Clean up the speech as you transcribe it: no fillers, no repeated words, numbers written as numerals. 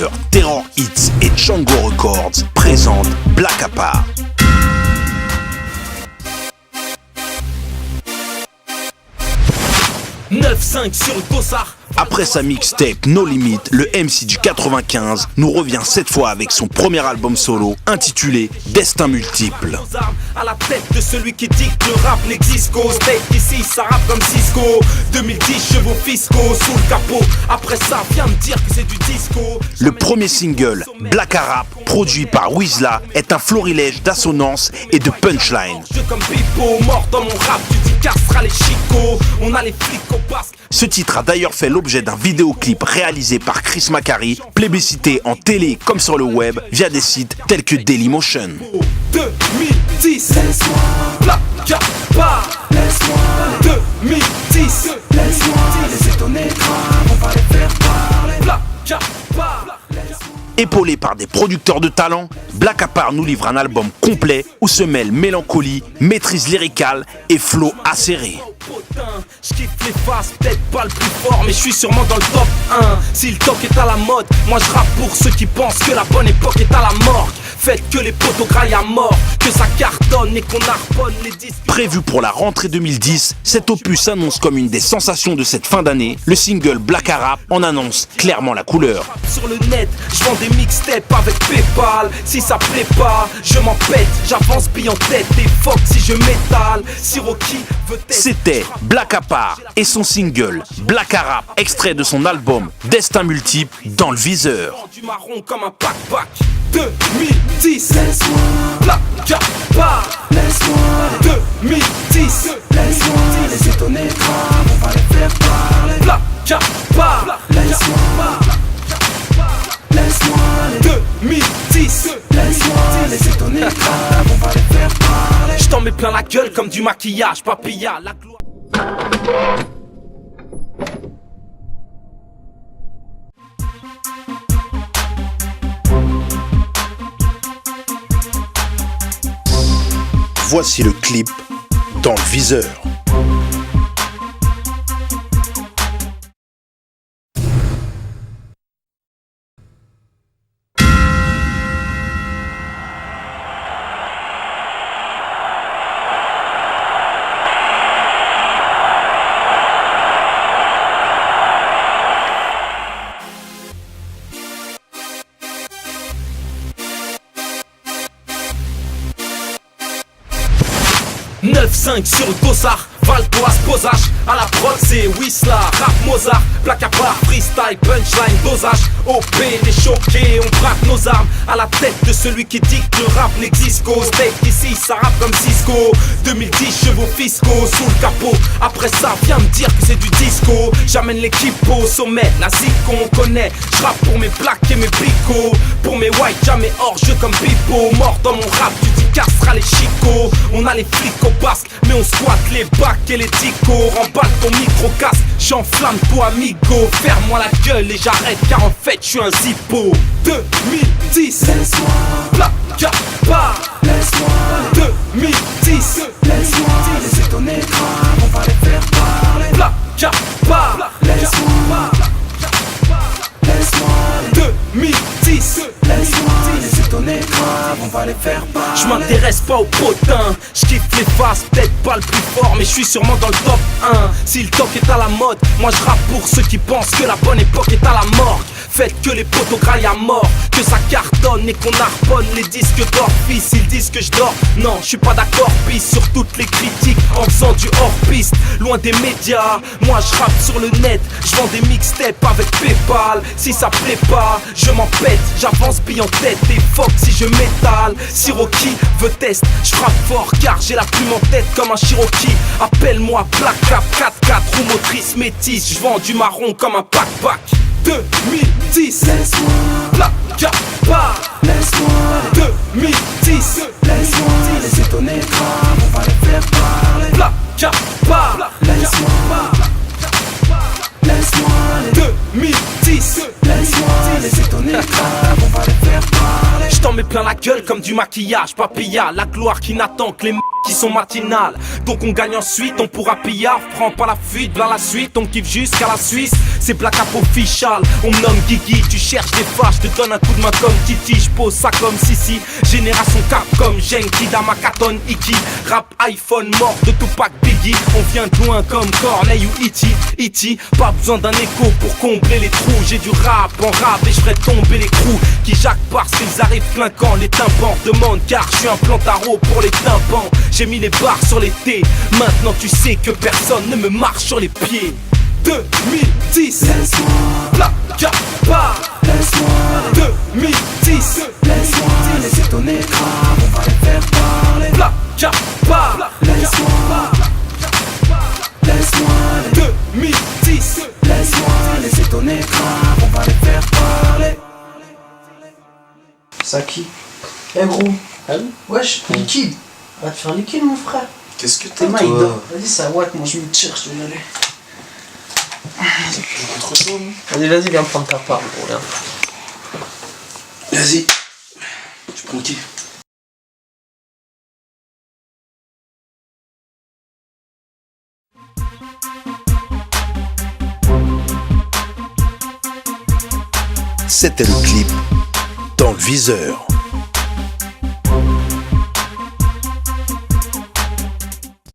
producteurs Terror Hits et Django Records présentent Black à part. Après sa mixtape No Limit, le MC du 95 nous revient cette fois avec son premier album solo intitulé Destin Multiple. À la tête de celui qui dit que le rap n'existe qu'au steak, ici ça rappe comme Cisco. 2010 chevaux fiscaux sous le capot. Après ça viens me dire que c'est du disco. Le premier single, Black à rap, produit par Wizla, est un florilège d'assonances et de punchlines. Je comme Pipo, mort dans mon rap, tu dis cassera les chicots. On a les flics au basque. Ce titre a d'ailleurs fait l'objet d'un vidéoclip réalisé par Chris Macari, plébiscité en télé comme sur le web via des sites tels que Dailymotion. 2010, laisse-moi, Black à part, laisse-moi, 2010, laisse-moi, les étonner grave, on va les faire parler, Black à part, Épaulé par des producteurs de talent, Black à part nous livre un album complet où se mêlent mélancolie, maîtrise lyricale et flow acéré. Je kiffe les faces, peut-être pas le plus fort, mais je suis sûrement dans le top 1. Si le toc est à la mode, moi je rappe pour ceux qui pensent que la bonne époque est à la morgue. Faites que les potos graillent à mort, que ça cartonne et qu'on harponne les disques. Prévu pour la rentrée 2010, cet opus s'annonce comme une des sensations de cette fin d'année. Le single Black à rap en annonce clairement la couleur. Sur le net, je vends des mixtapes avec Paypal. Si ça plaît pas, je m'en pète, j'avance bille en tête. Des fuck si je m'étale, si Rocky veut tester. C'était Black à part et son single Black à rap, extrait de son album Destin Multiple dans le viseur. Du marron comme un pack-pack. 2010, laisse-moi, Black à part, laisse-moi, 2010, laisse-moi, les étonner grave, on va les faire parler, Black à part, laisse-moi, laisse-moi, 2010, laisse-moi, les étonner grave, on va les faire parler. Je t'en mets plein la gueule comme du maquillage, papilla, la gloire. Voici le clip dans le viseur. « 9-5 sur le dossard, Valtoise, posage. À la prod c'est Wizla, rap Mozart. Black à part, freestyle, punchline, dosage. OP, les choqués, on braque nos armes. À la tête de celui qui dit que le rap n'existe qu'au steak, ici ça rappe comme Cisco. 2010 chevaux fiscaux sous le capot. Après ça viens me dire que c'est du disco. J'amène l'équipe au sommet, la zik qu'on connaît. J'rappe pour mes plaques et mes picots. Pour mes white, jamais hors jeu comme Pipo. Mort dans mon rap, tu dis cassera les chicots. On a les flics au basque, mais on squatte les bacs et les ticos. Remballe ton micro-casque, j'enflamme toi amigo. Ferme-moi la gueule et j'arrête car en fait je suis un zippo. 2010, laisse-moi, Black à part, laisse-moi, 2010, laisse-moi, les étonner grave, on va les faire parler, Black à part, laisse-moi, laisse-moi, 2010, laisse-moi, les étonner grave, on va les faire parler. Je m'intéresse pas aux potins, je kiffe les faces, peut-être pas le plus fort, mais je suis sûrement dans le top 1. Si le toc est à la mode, moi je rappe pour ceux qui pensent que la bonne époque est à la morgue. Faites que les potos graillent à mort, que ça cartonne et qu'on harponne les disques d'or. Fils, ils disent que je dors, non, je suis pas d'accord. Pisse sur toutes les critiques en faisant du hors-piste, loin des médias. Moi je rappe sur le net, je vends des mixtapes avec Paypal. Si ça plaît pas, je m'en pète, j'avance bille en tête. Des fuck si je m'étale, si Rocky veut test, je frappe fort car j'ai la plume en tête comme un Cherokee. Appelle-moi Black Cap 4x4, roue motrice métisse, je vends du marron comme un pack-pack. 2010, laisse-moi, Black à part, laisse-moi, 2010, laisse-moi, les étonner grave, on va les faire parler, Black à part, laisse-moi, laisse-moi, 2010, laisse-moi, les étonner grave, on va les faire parler. Je t'en mets plein la gueule comme du maquillage, papilla, la gloire qui n'attend que les qui sont matinales. Donc on gagne ensuite, on pourra pillard. Prends pas la fuite, vers la suite, on kiffe jusqu'à la Suisse. C'est Black Cap official, on me nomme Guigui. Tu cherches des fâches, je te donne un coup de main comme Titi. Je pose ça comme Sissi, génération Cap comme Genki, Damakaton, Iki. Rap iPhone, mort de Tupac, Biggie. On vient de loin comme Corneille ou E.T. Pas besoin d'un écho pour combler les trous. J'ai du rap en rap et je ferai tomber les crews qui jacquent parce qu'ils arrivent clinquant. Les tympans demandent car je suis un plantaro pour les tympans. J'ai mis les barres sur les T. Maintenant tu sais que personne ne me marche sur les pieds. 2010, laisse-moi, Black Cap, laisse-moi, 2010, laisse-moi laisser ton écran, on va les faire parler. Black Cap, laisse-moi, laisse-moi, 2010, laisse-moi laisser ton écran, on va les faire parler. Ça qui? Eh gros, wesh, liquide. Va te faire liquide mon frère. Qu'est-ce que Tes t'as, mains toi? ils dorment. Vas-y ça watt, moi je me tire, je te dis aller. Trop chaud, non? Vas-y, viens prendre ta part gros, viens. Vas-y. Tu prends qui? C'était le clip Dans le viseur.